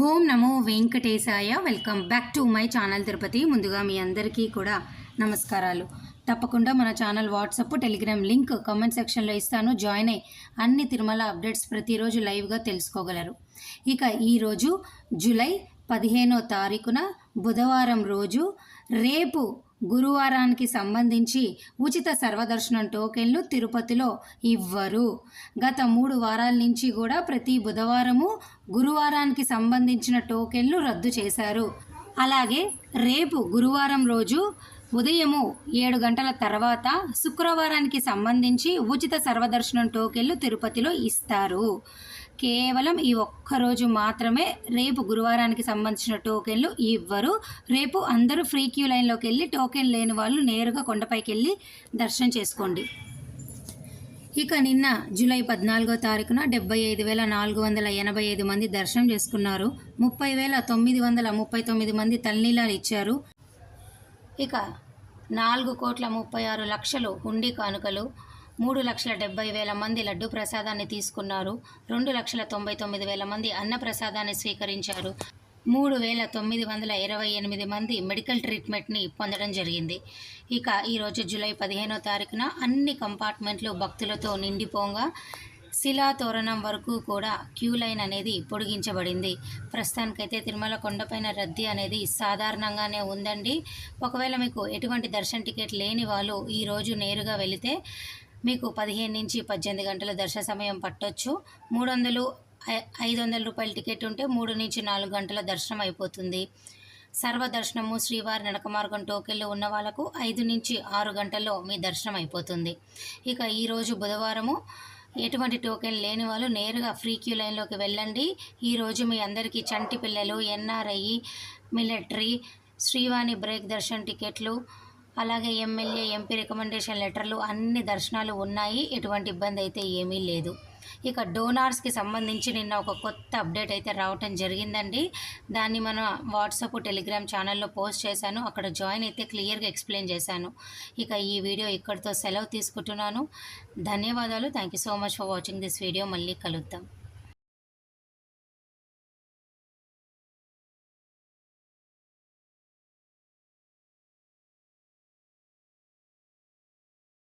Om Namo Venkatesaya. Welcome back to my channel Tirupati. ముందుగా మీ అందరికీ కూడా నమస్కారాలు. తప్పకుండా మన channel WhatsApp Telegram link comment సెక్షన్లో ఇస్తాను. జాయిన్ అయ్యి అన్ని తిరుమల అప్డేట్స్ ప్రతిరోజు లైవ్గా తెలుసుకోగలరు. ఇక ఈరోజు జూలై 15వ తారీఖున బుధవారం రోజు, రేపు గురువారానికి సంబంధించి ఉచిత సర్వదర్శనం టోకెన్లు తిరుపతిలో ఇవ్వరు. గత 3 వారాల నుంచి కూడా ప్రతి బుధవారము గురువారానికి సంబంధించిన టోకెన్లు రద్దు చేశారు. అలాగే రేపు గురువారం రోజు ఉదయము 7 గంటల తర్వాత శుక్రవారానికి సంబంధించి ఉచిత సర్వదర్శనం టోకెన్లు తిరుపతిలో ఇస్తారు. కేవలం ఈ ఒక్కరోజు మాత్రమే రేపు గురువారానికి సంబంధించిన టోకెన్లు ఇవ్వరు. రేపు అందరూ ఫ్రీ క్యూ లైన్లోకి వెళ్ళి టోకెన్ లేని వాళ్ళు నేరుగా కొండపైకి వెళ్ళి దర్శనం చేసుకోండి. ఇక నిన్న జూలై 14వ తారీఖున 75,485 మంది దర్శనం చేసుకున్నారు. 30,939 మంది తలనీలాలు ఇచ్చారు. ఇక 4,36,00,000 హుండీ కానుకలు, 3,70,000 మంది లడ్డు ప్రసాదాన్ని తీసుకున్నారు. 2,99,000 మంది అన్న ప్రసాదాన్ని స్వీకరించారు. 3,928 మంది మెడికల్ ట్రీట్మెంట్ని పొందడం జరిగింది. ఇక ఈరోజు జూలై 15వ తారీఖున అన్ని కంపార్ట్మెంట్లు భక్తులతో నిండిపోగా శిలా తోరణం వరకు కూడా క్యూ లైన్ అనేది పొడిగించబడింది. ప్రస్తుతానికైతే తిరుమల కొండపైన రద్దీ అనేది సాధారణంగానే ఉందండి. ఒకవేళ మీకు ఎటువంటి దర్శన టికెట్ లేని వాళ్ళు ఈరోజు నేరుగా వెళితే మీకు 15 నుంచి 18 గంటల దర్శన సమయం పట్టొచ్చు. 500 రూపాయల టికెట్ ఉంటే 3 నుంచి 4 గంటల దర్శనం అయిపోతుంది. సర్వదర్శనము శ్రీవారి నడక మార్గం టోకెన్లు ఉన్న వాళ్ళకు 5 నుంచి 6 గంటల్లో మీ దర్శనం అయిపోతుంది. ఇక ఈరోజు బుధవారము ఎటువంటి టోకెన్ లేని వాళ్ళు నేరుగా ఫ్రీ క్యూ లైన్లోకి వెళ్ళండి. ఈరోజు మీ అందరికీ చంటి పిల్లలు, ఎన్ఆర్ఐ, మిలిటరీ, శ్రీవాణి బ్రేక్ దర్శన టికెట్లు, అలాగే ఎమ్మెల్యే, ఎంపీ రికమెండేషన్ లెటర్లు అన్ని దర్శనాలు ఉన్నాయి. ఎటువంటి ఇబ్బంది అయితే ఏమీ లేదు. ఇక డోనార్స్కి సంబంధించి నిన్న ఒక కొత్త అప్డేట్ అయితే రావటం జరిగిందండి. దాన్ని మన వాట్సాప్ టెలిగ్రామ్ ఛానల్లో పోస్ట్ చేశాను. అక్కడ జాయిన్ అయితే క్లియర్గా ఎక్స్ప్లెయిన్ చేశాను. ఇక ఈ వీడియో ఇక్కడితో సెలవు తీసుకుంటున్నాను. ధన్యవాదాలు. Thank you so much for watching this video. మళ్ళీ కలుద్దాం.